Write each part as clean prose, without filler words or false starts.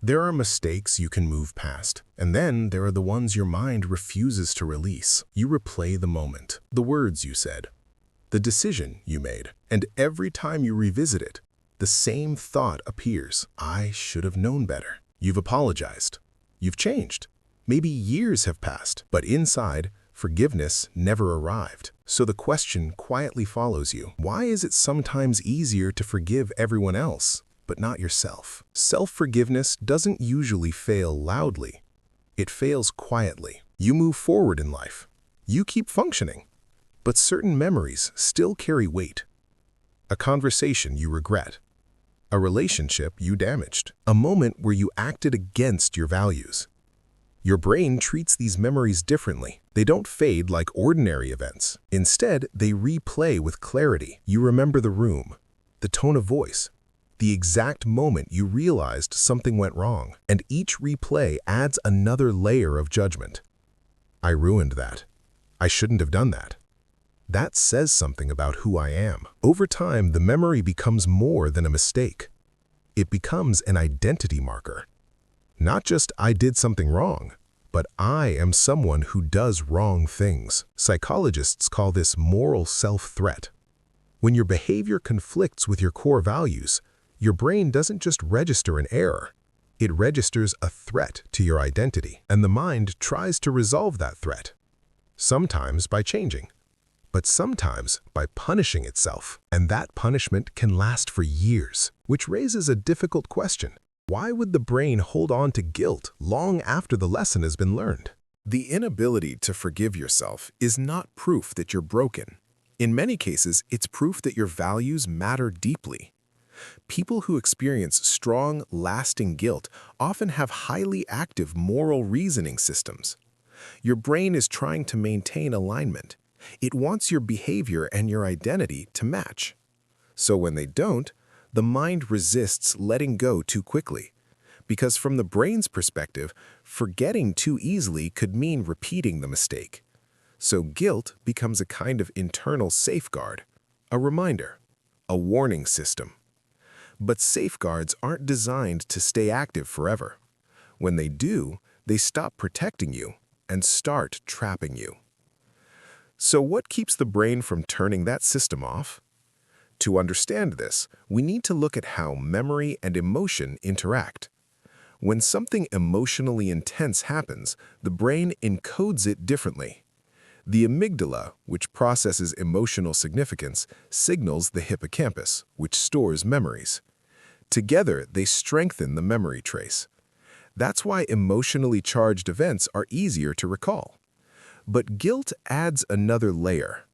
There are mistakes you can move past, and then there are the ones your mind refuses to release. You replay the moment, the words you said, the decision you made, and every time you revisit it, the same thought appears. I should have known better. You've apologized. You've changed. Maybe years have passed, but inside, forgiveness never arrived. So the question quietly follows you. Why is it sometimes easier to forgive everyone else, but not yourself? Self-forgiveness doesn't usually fail loudly. It fails quietly. You move forward in life. You keep functioning. But certain memories still carry weight. A conversation you regret. A relationship you damaged. A moment where you acted against your values. Your brain treats these memories differently. They don't fade like ordinary events. Instead, they replay with clarity. You remember the room, the tone of voice, the exact moment you realized something went wrong. And each replay adds another layer of judgment. I ruined that. I shouldn't have done that. That says something about who I am. Over time, the memory becomes more than a mistake. It becomes an identity marker. Not just I did something wrong, but I am someone who does wrong things. Psychologists call this moral self-threat. When your behavior conflicts with your core values, your brain doesn't just register an error. It registers a threat to your identity, and the mind tries to resolve that threat. Sometimes by changing, but sometimes by punishing itself. And that punishment can last for years, which raises a difficult question. Why would the brain hold on to guilt long after the lesson has been learned? The inability to forgive yourself is not proof that you're broken. In many cases, it's proof that your values matter deeply. People who experience strong, lasting guilt often have highly active moral reasoning systems. Your brain is trying to maintain alignment. It wants your behavior and your identity to match. So when they don't, the mind resists letting go too quickly, because from the brain's perspective, forgetting too easily could mean repeating the mistake. So guilt becomes a kind of internal safeguard, a reminder, a warning system. But safeguards aren't designed to stay active forever. When they do, they stop protecting you and start trapping you. So what keeps the brain from turning that system off? To understand this, we need to look at how memory and emotion interact. When something emotionally intense happens, the brain encodes it differently. The amygdala, which processes emotional significance, signals the hippocampus, which stores memories. Together, they strengthen the memory trace. That's why emotionally charged events are easier to recall. But guilt adds another layer.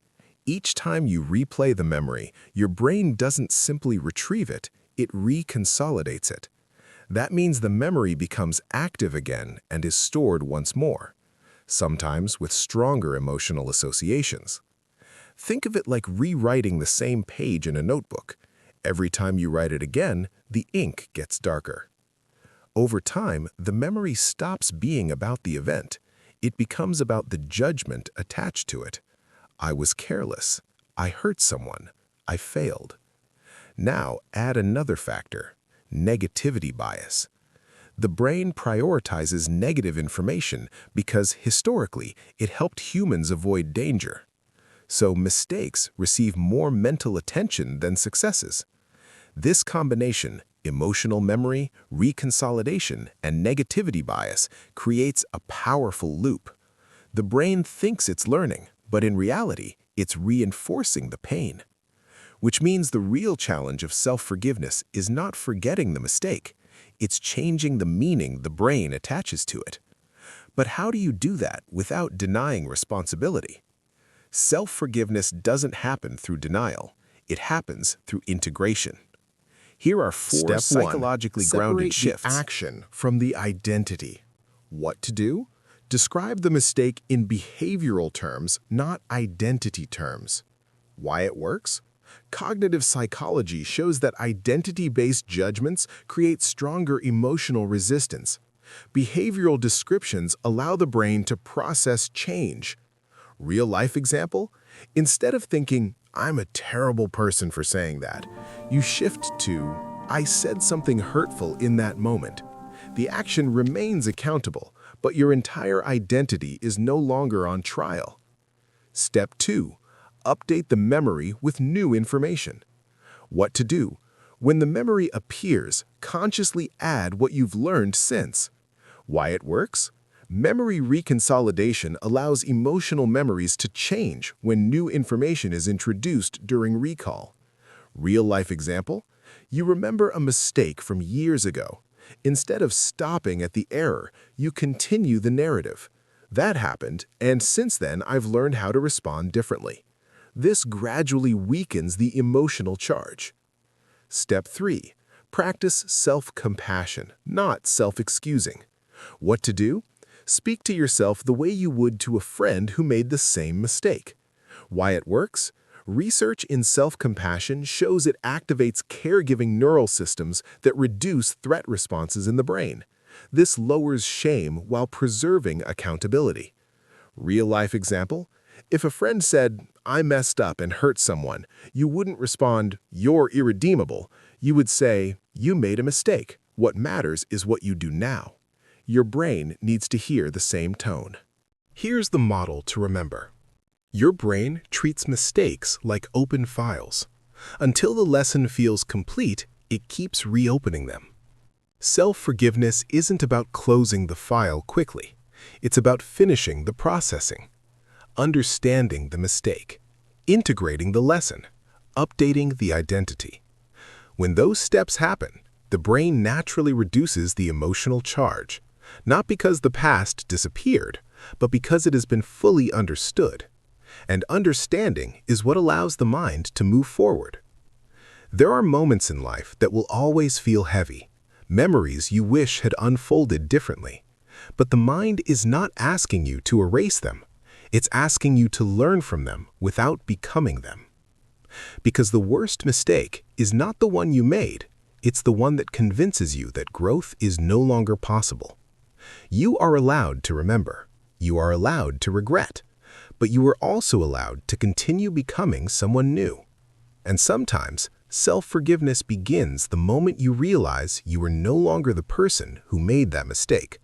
Each time you replay the memory, your brain doesn't simply retrieve it, it reconsolidates it. That means the memory becomes active again and is stored once more, sometimes with stronger emotional associations. Think of it like rewriting the same page in a notebook. Every time you write it again, the ink gets darker. Over time, the memory stops being about the event. It becomes about the judgment attached to it. I was careless. I hurt someone. I failed. Now add another factor, negativity bias. The brain prioritizes negative information because historically it helped humans avoid danger. So mistakes receive more mental attention than successes. This combination, emotional memory, reconsolidation, and negativity bias, creates a powerful loop. The brain thinks it's learning, but in reality, it's reinforcing the pain. Which means the real challenge of self-forgiveness is not forgetting the mistake. It's changing the meaning the brain attaches to it. But how do you do that without denying responsibility? Self-forgiveness doesn't happen through denial. It happens through integration. Here are 4 psychologically grounded shifts. Separate the action from the identity. What to do? Describe the mistake in behavioral terms, not identity terms. Why it works? Cognitive psychology shows that identity-based judgments create stronger emotional resistance. Behavioral descriptions allow the brain to process change. Real-life example? Instead of thinking, I'm a terrible person for saying that, you shift to, I said something hurtful in that moment. The action remains accountable, but your entire identity is no longer on trial. Step 2. Update the memory with new information. What to do? When the memory appears, consciously add what you've learned since. Why it works? Memory reconsolidation allows emotional memories to change when new information is introduced during recall. Real-life example? You remember a mistake from years ago. Instead of stopping at the error, you continue the narrative. That happened, and since then I've learned how to respond differently. This gradually weakens the emotional charge. Step 3. Practice self-compassion, not self-excusing. What to do? Speak to yourself the way you would to a friend who made the same mistake. Why it works? Research in self-compassion shows it activates caregiving neural systems that reduce threat responses in the brain. This lowers shame while preserving accountability. Real-life example? If a friend said, "I messed up and hurt someone," you wouldn't respond, "You're irredeemable." You would say, "You made a mistake. What matters is what you do now." Your brain needs to hear the same tone. Here's the model to remember. Your brain treats mistakes like open files. Until the lesson feels complete, it keeps reopening them. Self-forgiveness isn't about closing the file quickly. It's about finishing the processing, understanding the mistake, integrating the lesson, updating the identity. When those steps happen, the brain naturally reduces the emotional charge, not because the past disappeared, but because it has been fully understood. And understanding is what allows the mind to move forward. There are moments in life that will always feel heavy, memories you wish had unfolded differently. But the mind is not asking you to erase them. It's asking you to learn from them without becoming them. Because the worst mistake is not the one you made, it's the one that convinces you that growth is no longer possible. You are allowed to remember. You are allowed to regret. But you are also allowed to continue becoming someone new. And sometimes, self-forgiveness begins the moment you realize you are no longer the person who made that mistake.